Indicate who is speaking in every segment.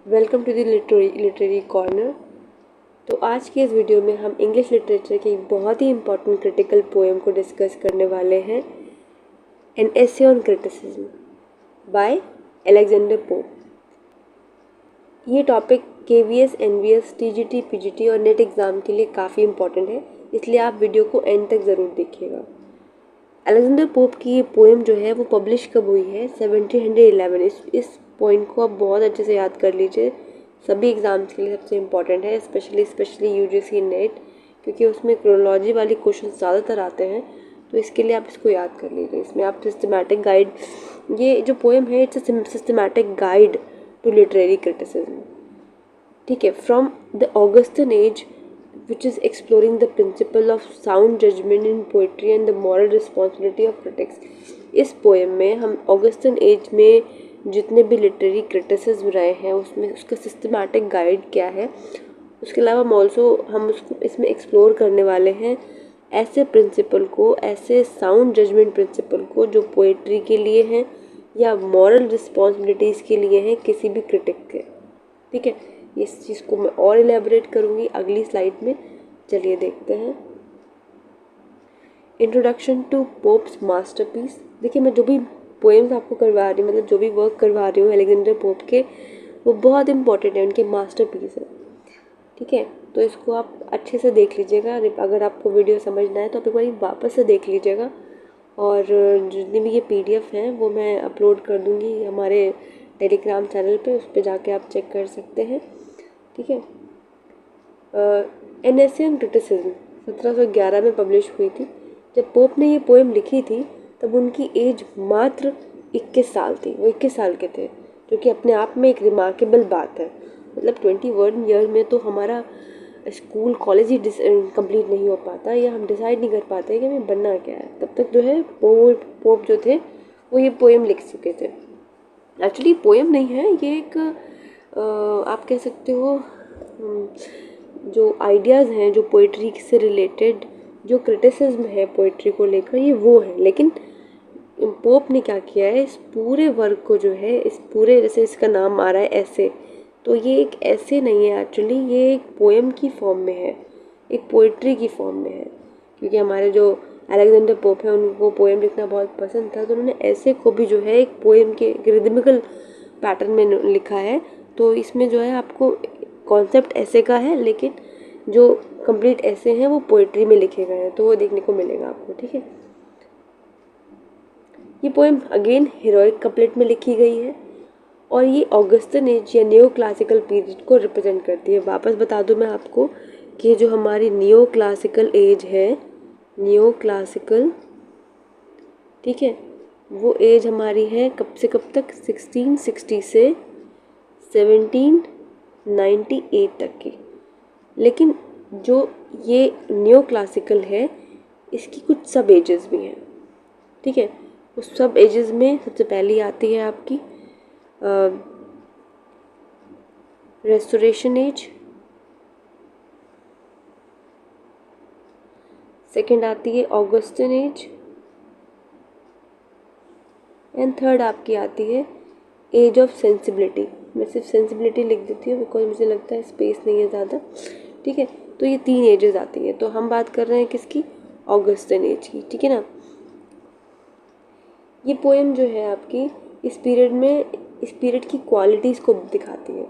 Speaker 1: Welcome to the literary corner. तो आज के इस वीडियो में हम इंग्लिश लिटरेचर की एक बहुत ही इम्पॉर्टेंट क्रिटिकल पोएम को डिस्कस करने वाले हैं, an essay on criticism by Alexander Pope. ये topic KVS, NVS, TGT, PGT और नेट एग्ज़ाम के लिए काफ़ी इम्पॉर्टेंट है, इसलिए आप वीडियो को एंड तक ज़रूर देखिएगा। अलेक्जेंडर पोप की ये पोएम जो है वो पब्लिश कब हुई है? 1711। इस पॉइंट को आप बहुत अच्छे से याद कर लीजिए, सभी एग्ज़ाम्स के लिए सबसे इम्पॉर्टेंट है, स्पेशली UGC नेट, क्योंकि उसमें क्रोनोलॉजी वाले क्वेश्चन ज़्यादातर आते हैं, तो इसके लिए आप इसको याद कर लीजिए। इसमें आप सिस्टमैटिक गाइड, ये जो पोएम है it's a systematic guide to literary criticism, ठीक है, from the Augustan age which is exploring the principle of sound judgment in poetry and the moral responsibility of critics। इस पोएम में हम Augustan age में जितने भी literary criticism रहे हैं उसमें उसका सिस्टमैटिक गाइड क्या है, उसके अलावा हम उसको इसमें एक्सप्लोर करने वाले हैं ऐसे प्रिंसिपल को, ऐसे साउंड जजमेंट प्रिंसिपल को जो पोएट्री के लिए हैं या मॉरल रिस्पॉन्सिबिलिटीज़ के लिए हैं किसी भी क्रिटिक के, ठीक है। इस चीज़ को मैं और एलेबोरेट करूँगी अगली स्लाइड में। चलिए देखते हैं। Introduction to Pope's masterpiece. देखिए, मैं जो भी पोएम्स आपको करवा रही हूँ, मतलब जो भी वर्क करवा रही हूँ अलेक्जेंडर पोप के, वो बहुत इंपॉर्टेंट है, उनके मास्टरपीस है, ठीक है। तो इसको आप अच्छे से देख लीजिएगा। अगर आपको वीडियो समझना है तो आप एक बार वापस से देख लीजिएगा, और जितनी भी ये PDF हैं वो मैं अपलोड कर दूँगी हमारे टेलीग्राम चैनल पे, उस पर जाके आप चेक कर सकते हैं, ठीक है। एन एसे ऑन क्रिटिसिज्म 1711 में पब्लिश हुई थी। जब पोप ने ये पोएम लिखी थी तब उनकी एज मात्र 21 साल थी, वो 21 साल के थे, जो कि अपने आप में एक रिमार्केबल बात है। मतलब 21 ईयर में तो हमारा स्कूल कॉलेज ही कंप्लीट नहीं हो पाता, या हम डिसाइड नहीं कर पाते कि हमें बनना क्या है, तब तक जो है पोप जो थे वो ये पोएम लिख चुके थे। एक्चुअली पोएम नहीं है ये, एक आप कह सकते हो जो आइडियाज़ हैं, जो पोइट्री से रिलेटेड जो क्रिटिसिज्म है पोइट्री को लेकर, ये वो है। लेकिन पोप ने क्या किया है, इस पूरे वर्क को जो है, इस पूरे, जैसे इसका नाम आ रहा है ऐसे, तो ये एक ऐसे नहीं है एक्चुअली, ये एक पोएम की फॉर्म में है, एक पोइट्री की फॉर्म में है। क्योंकि हमारे जो अलेक्जेंडर पोप है उनको पोएम लिखना बहुत पसंद था, तो उन्होंने ऐसे को भी जो है एक पोएम के रिदमिकल पैटर्न में लिखा है। तो इसमें जो है आपको कॉन्सेप्ट ऐसे का है, लेकिन जो कंप्लीट ऐसे हैं वो पोइट्री में लिखे गए हैं, तो वो देखने को मिलेगा आपको, ठीक है। ये पोएम अगेन हीरोइक कपलेट में लिखी गई है, और ये ऑगस्टन एज या न्यो क्लासिकल पीरियड को रिप्रेजेंट करती है। वापस बता दूं मैं आपको कि जो हमारी न्यो क्लासिकल एज है, न्यो क्लासिकल, ठीक है, वो एज हमारी है कब से कब तक? 1660 से 1798 तक की। लेकिन जो ये न्यो क्लासिकल है इसकी कुछ सब एजेस भी हैं, ठीक है। उस सब एजेस में सबसे पहली आती है आपकी रेस्टोरेशन एज, सेकंड आती है ऑगस्टन एज, एंड थर्ड आपकी आती है एज ऑफ सेंसिबिलिटी। मैं सिर्फ सेंसिबिलिटी लिख देती हूँ बिकॉज मुझे लगता है स्पेस नहीं है ज़्यादा, ठीक है। तो ये 3 एजेस आती हैं, तो हम बात कर रहे हैं किसकी? ऑगस्टन एज की, ठीक है ना। ये पोएम जो है आपकी इस पीरियड में, इस पीरियड की क्वालिटीज़ को दिखाती है,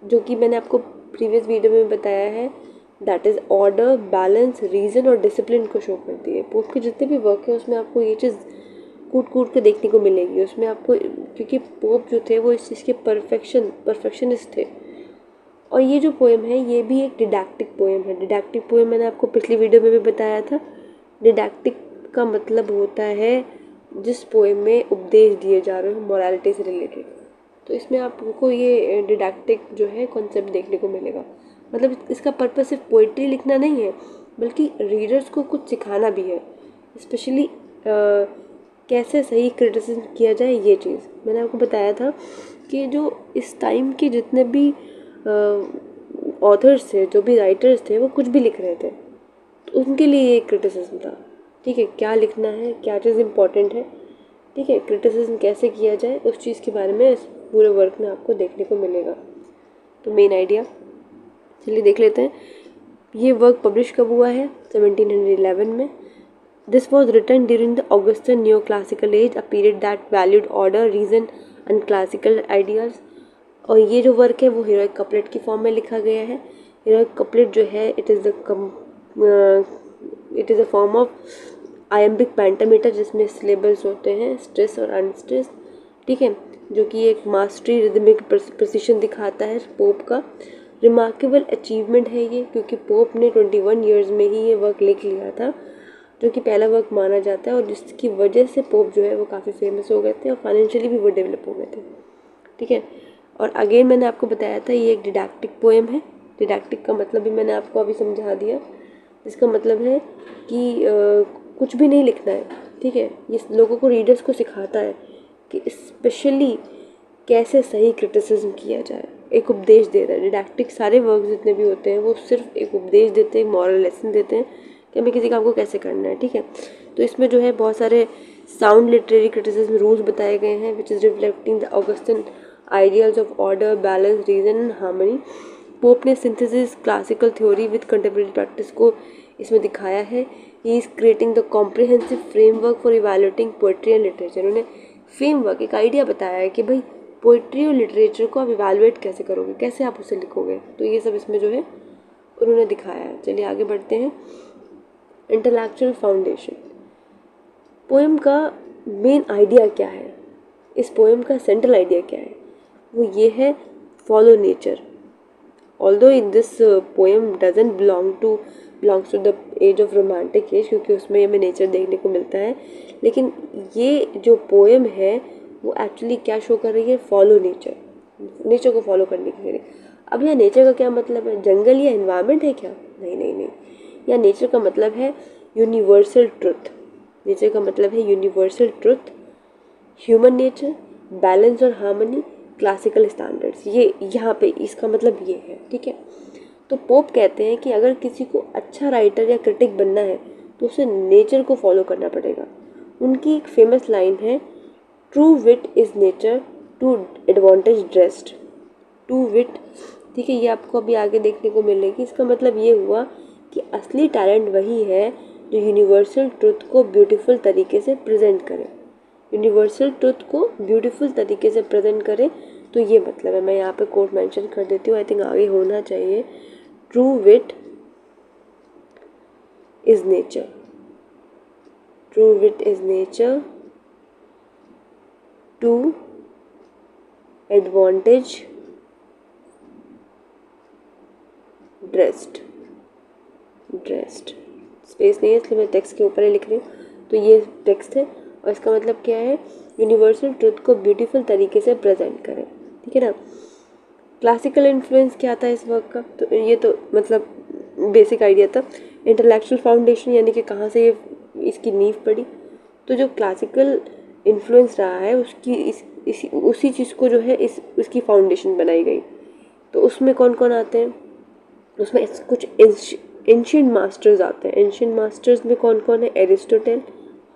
Speaker 1: जो कि मैंने आपको प्रीवियस वीडियो में बताया है, that is order, balance, reason और डिसिप्लिन को शो करती है। पोप के जितने भी वर्क है उसमें आपको ये चीज़ कूट के देखने को मिलेगी उसमें आपको, क्योंकि पोप जो थे वो इस चीज़ के परफेक्शनिस्ट थे। और ये जो पोएम है ये भी एक डिडैक्टिक पोएम है। डिडैक्टिक पोएम मैंने आपको पिछली वीडियो में भी बताया था। डिडैक्टिक का मतलब होता है जिस पोएम में उपदेश दिए जा रहे हो मोरालिटी से रिलेटेड, तो इसमें आपको ये डिडैक्टिक जो है कॉन्सेप्ट देखने को मिलेगा। मतलब इसका पर्पस सिर्फ पोइट्री लिखना नहीं है, बल्कि रीडर्स को कुछ सिखाना भी है, स्पेशली कैसे सही क्रिटिसिज्म किया जाए। ये चीज़ मैंने आपको बताया था कि जो इस टाइम के जितने भी ऑथर्स थे, जो भी राइटर्स थे, वो कुछ भी लिख रहे थे, तो उनके लिए ये क्रिटिसिज्म था, ठीक है। क्या लिखना है, क्या चीज़ इम्पॉर्टेंट है, ठीक है, क्रिटिसिज्म कैसे किया जाए, उस चीज़ के बारे में इस पूरे वर्क में आपको देखने को मिलेगा। तो मेन आइडिया चलिए देख लेते हैं। ये वर्क पब्लिश कब हुआ है? 1711 में। This was written during the Augustan new classical age, a period that valued order, reason and classical ideas. और ये जो वर्क है वो हीरोइक कपलेट की फॉर्म में लिखा गया है। हीरोइक कपलेट जो है it is a form of iambic pentameter, जिसमें सिलेबल्स होते हैं स्ट्रेस और अनस्ट्रेस, ठीक है, जो कि एक मास्टरी रिदमिक प्रिसिशन दिखाता है पोप का। रिमार्केबल अचीवमेंट है ये, क्योंकि पोप ने 21 ईयर्स में ही ये वर्क लिख लिया था, जो कि पहला वर्क माना जाता है, और जिसकी वजह से पोप जो है वो काफ़ी फेमस हो गए थे और फाइनेंशियली भी वो डेवलप हो गए थे, ठीक है। और अगेन मैंने आपको बताया था ये एक डिडैक्टिक पोएम है। डिडैक्टिक का मतलब भी मैंने आपको अभी समझा दिया। इसका मतलब है कि कुछ भी नहीं लिखना है, ठीक है। ये लोगों को, रीडर्स को सिखाता है कि स्पेशली कैसे सही क्रिटिसिज्म किया जाए। एक उपदेश दे रहा है। डिडैक्टिक सारे वर्क जितने भी होते हैं वो सिर्फ एक उपदेश देते हैं, एक मॉरल लेसन देते हैं कि हमें किसी काम को कैसे करना है, ठीक है। तो इसमें जो है बहुत सारे साउंड लिटरेरी क्रिटिसिज्म रूल्स बताए गए हैं, which is reflecting the Augustan ideals of order, balance, reason and harmony. Pope ने synthesis classical theory with contemporary practice को इसमें दिखाया है। He is creating the comprehensive framework for evaluating poetry and literature. उन्होंने framework, एक idea बताया है कि भाई पोइट्री और लिटरेचर को आप इवैल्यूएट कैसे करोगे, कैसे आप उसे लिखोगे। तो ये सब इसमें जो है उन्होंने दिखाया है। चलिए आगे बढ़ते हैं। Intellectual foundation. पोएम का मेन आइडिया क्या है, इस पोएम का सेंट्रल आइडिया क्या है? वो ये है, follow nature. Although in this poem doesn't belongs to the age of romantic age, क्योंकि उसमें हमें नेचर देखने को मिलता है, लेकिन ये जो पोएम है वो एक्चुअली क्या शो कर रही है? फॉलो नेचर, नेचर को फॉलो करने की करें। अब यहाँ नेचर का क्या मतलब है? जंगल या एनवायरनमेंट है क्या? नहीं नहीं नहीं, या नेचर का मतलब है यूनिवर्सल ट्रुथ। नेचर का मतलब है universal truth, human nature, balance और हार्मनी, क्लासिकल स्टैंडर्ड्स। ये यहाँ पे इसका मतलब ये है, ठीक है। तो पोप कहते हैं कि अगर किसी को अच्छा राइटर या क्रिटिक बनना है तो उसे नेचर को फॉलो करना पड़ेगा। उनकी एक फेमस लाइन है, true wit is nature to advantage dressed. True wit, ठीक है, ये आपको अभी आगे देखने को मिलेगी। इसका मतलब ये हुआ कि असली टैलेंट वही है जो यूनिवर्सल ट्रुथ को ब्यूटीफुल तरीके से प्रेजेंट करे। यूनिवर्सल ट्रुथ को ब्यूटीफुल तरीके से प्रेजेंट करे, तो ये मतलब है। मैं यहाँ पे कोट मेंशन कर देती हूँ, आई थिंक आगे होना चाहिए। True wit is nature, true wit is nature to advantage dressed. Space नहीं है इसलिए मैं टेक्स्ट के ऊपर ही लिख रही हूँ। तो ये टेक्स्ट है और इसका मतलब क्या है? यूनिवर्सल ट्रुथ को ब्यूटीफुल तरीके से प्रेजेंट करें, ठीक है ना। क्लासिकल इन्फ्लुएंस क्या था इस वर्क का? तो ये तो मतलब बेसिक आइडिया था। इंटेलेक्चुअल फाउंडेशन यानी कि कहाँ से ये इसकी नींव पड़ी। तो जो क्लासिकल इन्फ्लुएंस रहा है उसकी उसी चीज़ को जो है उसकी फाउंडेशन बनाई गई। तो उसमें कौन कौन आते हैं? उसमें कुछ एंशिएंट मास्टर्स आते हैं। एंशिएंट मास्टर्स में कौन कौन है? Aristotle,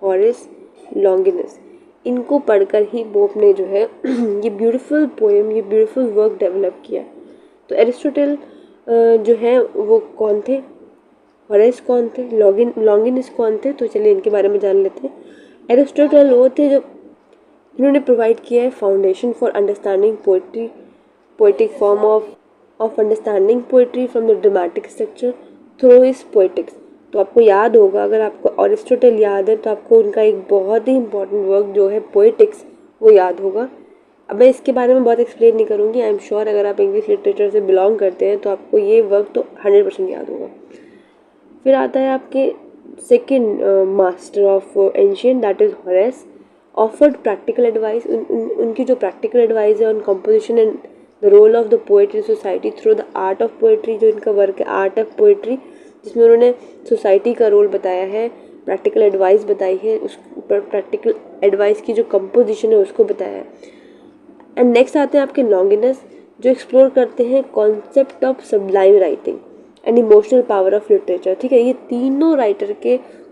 Speaker 1: Horace, Longinus. इनको पढ़कर ही पोप ने जो है ये ब्यूटीफुल पोएम, ये ब्यूटीफुल वर्क डेवलप किया। तो एरिस्टोटल जो है वो कौन थे? हॉरेस कौन थे? लॉन्गिनस कौन थे? तो चलिए इनके बारे में जान लेते हैं। एरिस्टोटल वो थे जो जिन्होंने प्रोवाइड किया है foundation for understanding poetry, poetic form of understanding poetry from the dramatic structure through his poetics. तो आपको याद होगा, अगर आपको अरिस्टोटल याद है तो आपको उनका एक बहुत ही इंपॉर्टेंट वर्क जो है पोएटिक्स वो याद होगा। अब मैं इसके बारे में बहुत एक्सप्लेन नहीं करूँगी। आई एम श्योर अगर आप इंग्लिश लिटरेचर से बिलोंग करते हैं तो आपको ये वर्क तो 100% याद होगा। फिर आता है आपके second master of ancient, that is Horace. Offered practical advice, उनकी जो प्रैक्टिकल एडवाइस है on composition and the role of the poet in society through the art of poetry. जो इनका वर्क है आर्ट ऑफ पोएट्री, जिसमें उन्होंने society का role बताया है, प्रैक्टिकल एडवाइस बताई है, उस प्रैक्टिकल एडवाइस की जो कंपोजिशन है उसको बताया है। एंड नेक्स्ट आते हैं आपके लॉन्गिनस, जो एक्सप्लोर करते हैं concept of Sublime writing and emotional power of literature, ठीक है। ये तीनों राइटर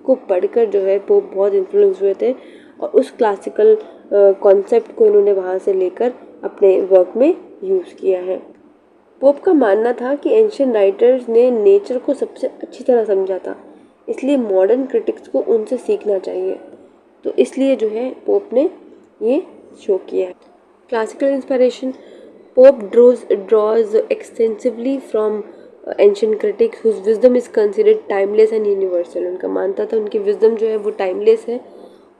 Speaker 1: को पढ़कर जो है पोप बहुत इन्फ्लुएंस हुए थे और उस क्लासिकल कॉन्सेप्ट को इन्होंने वहाँ से लेकर अपने वर्क में यूज़ किया है। पोप का मानना था कि एंशियंट राइटर्स ने नेचर को सबसे अच्छी तरह समझा था, इसलिए मॉडर्न क्रिटिक्स को उनसे सीखना चाहिए। तो इसलिए जो है पोप ने ये शो किया है। Classical inspiration, pope draws extensively from ancient critics whose wisdom is considered timeless and universal। उनका मानता था उनकी विजडम जो है वो टाइमलेस है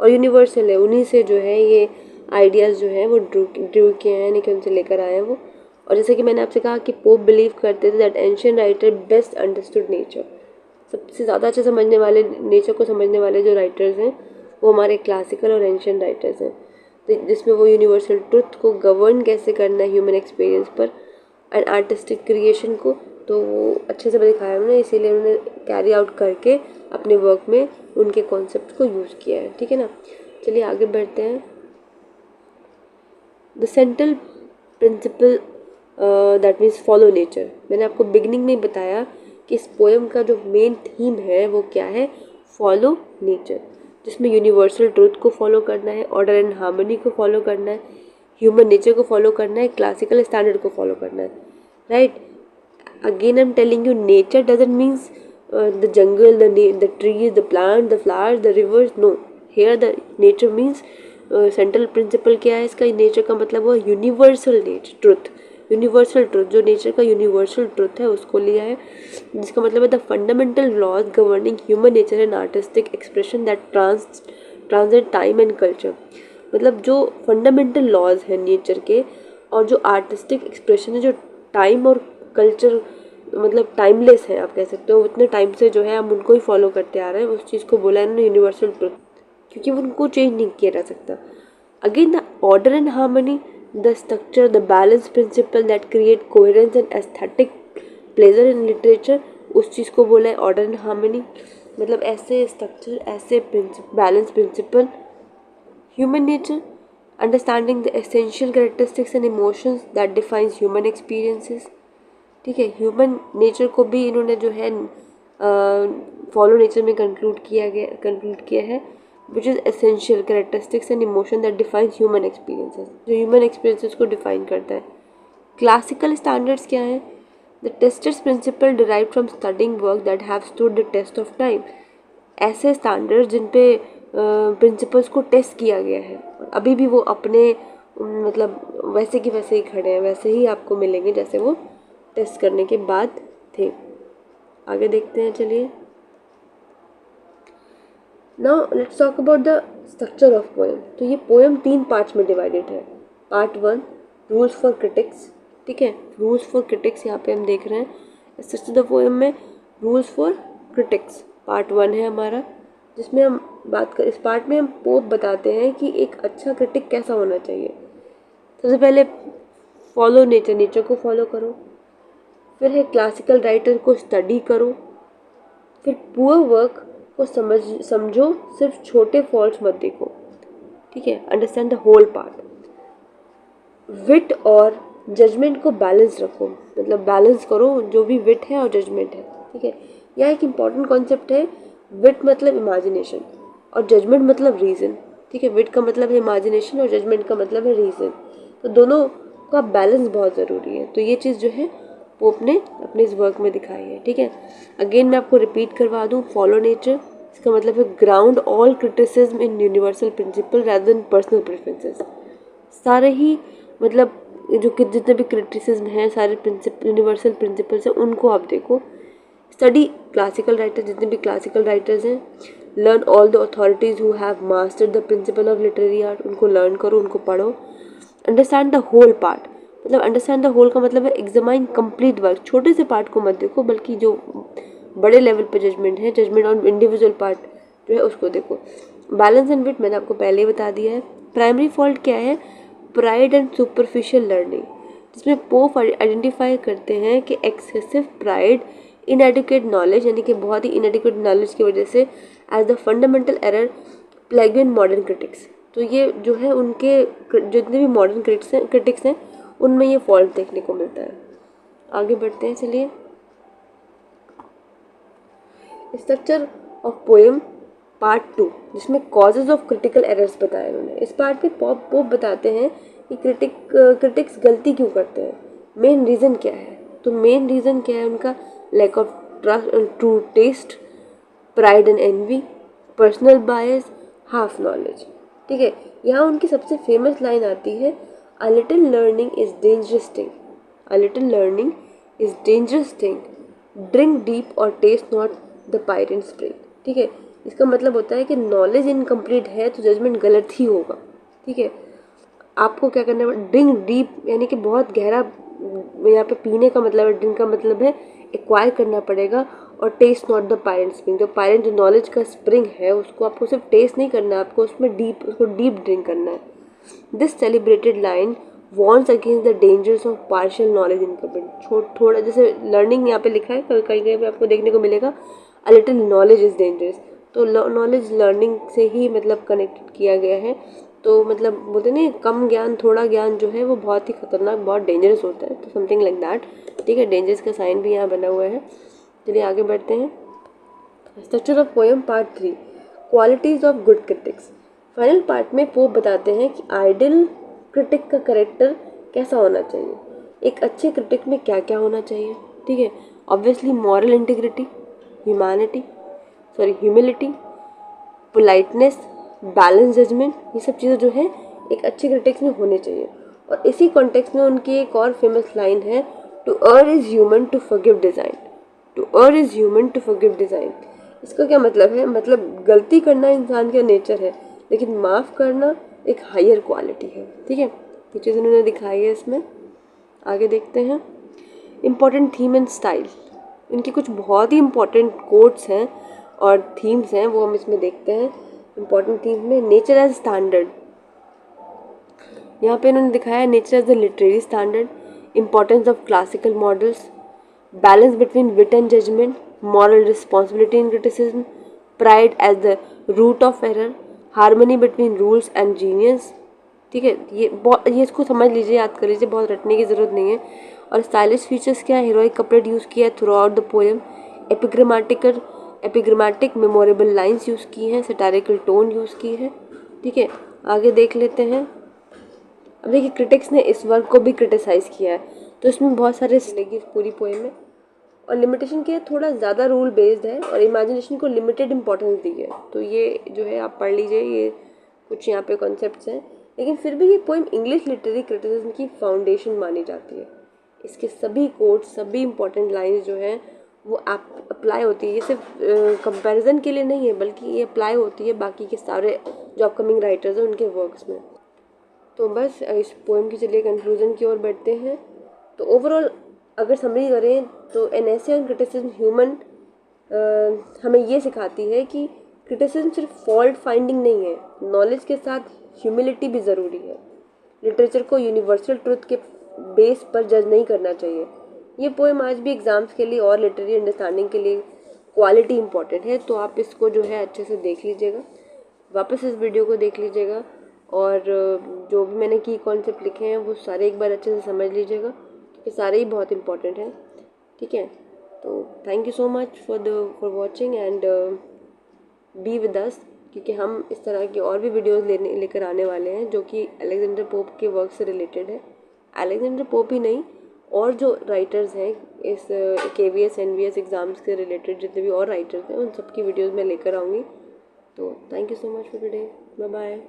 Speaker 1: और यूनिवर्सल है। उन्हीं से जो है ये आइडियाज़ जो है वो ड्रू किए हैं, यानी कि उनसे लेकर आए हैं वो। और जैसे कि मैंने आपसे कहा कि पोप बिलीव करते थे that ancient writer best understood nature. सबसे ज़्यादा अच्छे समझने वाले, नेचर को समझने वाले जो राइटर्स हैं वो हमारे क्लासिकल और एंशियंट राइटर्स हैं। तो जिसमें वो यूनिवर्सल ट्रुथ को गवर्न कैसे करना है ह्यूमन एक्सपीरियंस पर एंड आर्टिस्टिक क्रिएशन को, तो वो अच्छे से दिखाया उन्होंने, इसीलिए उन्होंने कैरी आउट करके अपने वर्क में उनके कॉन्सेप्ट को यूज़ किया है। ठीक है ना, चलिए आगे बढ़ते हैं। The central principal that means follow nature. मैंने आपको बिगनिंग में बताया कि इस पोएम का जो मेन थीम है वो क्या है, फॉलो नेचर, जिसमें यूनिवर्सल ट्रूथ को फॉलो करना है, ऑर्डर एंड हार्मनी को फॉलो करना है, ह्यूमन नेचर को फॉलो करना है, क्लासिकल स्टैंडर्ड को फॉलो करना है, right. Again I am telling you, nature doesn't means the jungle, the trees, the plant, the flowers, the rivers, no. Here the nature means central principle क्या है इसका, nature का मतलब वो universal nature truth, universal truth, जो nature का universal truth है उसको लिया है, जिसका मतलब है the fundamental laws governing human nature and artistic expression that transcend time and culture. मतलब जो फंडामेंटल लॉज है नेचर के और जो आर्टिस्टिक एक्सप्रेशन है, जो टाइम और कल्चर मतलब टाइमलेस है, आप कह सकते हो उतने टाइम से जो है हम उनको ही फॉलो करते आ रहे हैं, उस चीज़ को बोला है इन्होंने यूनिवर्सल ट्रुथ, क्योंकि उनको चेंज नहीं किया जा सकता। Again the order and harmony, the structure, the balance principle that create coherence and aesthetic pleasure in literature, उस चीज़ को बोला है ऑर्डर एंड हार्मनी। मतलब ऐसे स्ट्रक्चर, ऐसे balance principle, human nature, understanding the essential characteristics and emotions that defines human experiences. ठीक है, human nature को भी इन्होंने जो है फॉलो नेचर में कंक्लूड किया है, which is essential characteristics and emotion that defines human experiences, जो human experiences को define करता है। Classical standards क्या है, the tested principle derived from studying work that have stood the test of time। ऐसे standards जिन पे principles को test किया गया है और अभी भी वो अपने मतलब वैसे की वैसे ही खड़े हैं, वैसे ही आपको मिलेंगे जैसे वो टेस्ट करने के बाद थे। आगे देखते हैं, चलिए। Now let's talk about the structure of poem. तो ये पोएम 3 पार्ट्स में डिवाइडेड है। Part 1 rules for critics. ठीक है, रूल्स फॉर क्रिटिक्स यहाँ पे हम देख रहे हैं स्ट्रक्चर ऑफ पोएम में। रूल्स फॉर क्रिटिक्स पार्ट 1 है हमारा, जिसमें हम बात कर, इस पार्ट में हम पोप बताते हैं कि एक अच्छा क्रिटिक कैसा होना चाहिए। सबसे पहले फॉलो नेचर, नेचर को फॉलो करो। फिर है क्लासिकल राइटर को स्टडी करो। फिर पुअर वर्क को समझो, सिर्फ छोटे फॉल्ट्स मत देखो। ठीक है, अंडरस्टैंड द होल पार्ट। विट और जजमेंट को बैलेंस रखो, मतलब बैलेंस करो जो भी विट है और जजमेंट है। ठीक है, यह एक इम्पॉर्टेंट कॉन्सेप्ट है। विट मतलब इमेजिनेशन और जजमेंट मतलब रीज़न। ठीक है, विट का मतलब है इमेजिनेशन और जजमेंट का मतलब है रीज़न, तो दोनों का बैलेंस बहुत ज़रूरी है। तो ये चीज़ जो है पोप ने अपने इस वर्क में दिखाई है। ठीक है, अगेन मैं आपको रिपीट करवा दूँ, फॉलो नेचर, इसका मतलब है ground all criticism in universal principle rather than personal preferences. सारे ही मतलब जो जितने भी क्रिटिसिज्म हैं, सारे यूनिवर्सल प्रिंसिपल्स हैं, उनको आप देखो। स्टडी क्लासिकल राइटर, जितने भी क्लासिकल राइटर्स हैं। Learn all the authorities who have mastered the principle of literary art, उनको लर्न करो, उनको पढ़ो। अंडरस्टैंड द होल पार्ट, मतलब अंडरस्टैंड द होल का मतलब है एग्जामाइन कंप्लीट वर्क। छोटे से पार्ट को मत देखो, बल्कि जो बड़े लेवल पे जजमेंट है, जजमेंट ऑन इंडिविजुअल पार्ट जो है उसको देखो। बैलेंस एंड विट मैंने आपको पहले ही बता दिया है। प्राइमरी फॉल्ट क्या है, प्राइड एंड सुपरफिशियल लर्निंग, जिसमें पोप आइडेंटिफाई करते हैं कि एक्सेसिव प्राइड, इनएडिक्वेट नॉलेज, यानी कि बहुत ही इनएडिक्वेट नॉलेज की वजह से as the fundamental error plague in modern critics. तो ये जो है उनके जितने भी मॉडर्न क्रिटिक्स हैं उनमें ये फॉल्ट देखने को मिलता है। आगे बढ़ते हैं, चलिए। स्ट्रक्चर ऑफ पोएम पार्ट 2, जिसमें कॉजेज ऑफ क्रिटिकल एरर्स बताए उन्होंने। इस पार्ट में पोप बताते हैं कि क्रिटिक्स गलती क्यों करते हैं, मेन रीज़न क्या है। तो मेन रीज़न क्या है उनका? Lack of true taste, pride and envy, personal bias, half knowledge. ठीक है, यहाँ उनकी सबसे फेमस लाइन आती है, a little learning is dangerous thing, a little learning is dangerous thing, drink deep और taste not the Pierian spring. ठीक है, इसका मतलब होता है कि नॉलेज इनकम्प्लीट है तो जजमेंट गलत ही होगा। ठीक है, आपको क्या करना है? ड्रिंक डीप यानी कि बहुत गहरा, यहाँ पे पीने का मतलब है, ड्रिंक का मतलब है एक्वायर करना पड़ेगा, और taste not the Pierian spring, जो पायरेट जो नॉलेज का स्प्रिंग है उसको आपको सिर्फ टेस्ट नहीं करना है, आपको उसमें उसको डीप ड्रिंक करना है। This celebrated line warns against the dangers of partial knowledge incomplete. थोड़ा जैसे लर्निंग यहाँ पे लिखा है, कहीं कहीं पे आपको देखने को मिलेगा a little knowledge is dangerous, तो नॉलेज लर्निंग से ही मतलब कनेक्टेड किया गया है। तो मतलब बोलते नहीं, कम ज्ञान थोड़ा ज्ञान जो है वो बहुत ही खतरनाक, बहुत डेंजरस होता है, तो समथिंग लाइक दैट। ठीक है, डेंजरस का साइन भी यहाँ बना हुआ है। चलिए आगे बढ़ते हैं। Structure of poem part 3, qualities of good critics. Final part में पोप बताते हैं कि आइडियल क्रिटिक का कैरेक्टर कैसा होना चाहिए, एक अच्छे क्रिटिक में क्या क्या होना चाहिए। ठीक है, obviously moral integrity, humility, politeness, balance judgement, ये सब चीज़ें जो है एक अच्छे क्रिटिक्स में होने चाहिए। और इसी कॉन्टेक्स्ट में उनकी एक और फेमस लाइन है, to err is human to forgive divine, to err is human to forgive divine. इसका क्या मतलब है? मतलब गलती करना इंसान का नेचर है, लेकिन माफ़ करना एक हायर क्वालिटी है। ठीक है, ये चीज़ उन्होंने दिखाई है इसमें। आगे देखते हैं। इम्पॉर्टेंट थीम एंड स्टाइल, इनकी कुछ बहुत ही इम्पॉर्टेंट कोट्स हैं और थीम्स हैं, वो हम इसमें देखते हैं। इम्पॉर्टेंट थीम में नेचर एज स्टैंडर्ड, यहाँ पे इन्होंने दिखाया है nature as the literary standard, importance of classical models, balance between wit and judgement, moral responsibility in criticism, pride as the root of error, harmony between rules and genius. ठीक है, ये इसको समझ लीजिए, याद कर लीजिए, बहुत रटने की ज़रूरत नहीं है। और स्टाइलिश फीचर्स क्या है? हीरोइक कपलेट यूज़ किया है throughout the poem, epigrammatic memorable lines use की हैं, सटारिकल टोन यूज़ की है। ठीक है, आगे देख लेते हैं। अब देखिए, क्रिटिक्स ने इस वर्क को भी क्रिटिसाइज़ किया है, तो इसमें बहुत सारे लगी इस पूरी पोएम में। और लिमिटेशन क्या है? थोड़ा ज़्यादा रूल बेस्ड है और इमेजिनेशन को लिमिटेड इंपॉर्टेंस दी है। तो ये जो है आप पढ़ लीजिए, ये कुछ यहाँ पे कॉन्सेप्ट्स हैं। लेकिन फिर भी ये पोएम इंग्लिश लिटरेरी क्रिटिसिज्म की फाउंडेशन मानी जाती है। इसके सभी कोट्स, सभी इंपॉर्टेंट लाइन्स जो हैं वो अप्लाई होती है। ये सिर्फ कंपैरिजन के लिए नहीं है, बल्कि ये अप्लाई होती है बाकी के सारे जो अपकमिंग राइटर्स हैं उनके वर्क्स में। तो बस इस पोएम की चलिए कंक्लूजन की ओर बढ़ते हैं। तो ओवरऑल अगर समरी करें तो N essay on criticism human हमें ये सिखाती है कि क्रिटिसिज्म सिर्फ फॉल्ट फाइंडिंग नहीं है, नॉलेज के साथ ह्यूमिलिटी भी ज़रूरी है। लिटरेचर को यूनिवर्सल ट्रुथ के बेस पर जज नहीं करना चाहिए। ये पोएम आज भी एग्ज़ाम्स के लिए और लिटरेरी अंडरस्टैंडिंग के लिए क्वालिटी इंपॉर्टेंट है, तो आप इसको जो है अच्छे से देख लीजिएगा, वापस इस वीडियो को देख लीजिएगा, और जो भी मैंने की कॉन्सेप्ट लिखे हैं वो सारे एक बार अच्छे से समझ लीजिएगा, क्योंकि सारे ही बहुत इंपॉर्टेंट हैं। ठीक है, तो thank you so much for watching and be with us, क्योंकि हम इस तरह की और भी वीडियोस लेकर आने वाले हैं जो कि अलेक्जेंडर पोप के वर्क से रिलेटेड है। अलेक्जेंडर पोप ही नहीं, और जो राइटर्स हैं इस KVS NVS एग्ज़ाम्स के रिलेटेड, जितने भी और राइटर्स हैं उन सब की वीडियोज़ मैं लेकर आऊँगी। तो thank you so much for today, bye bye.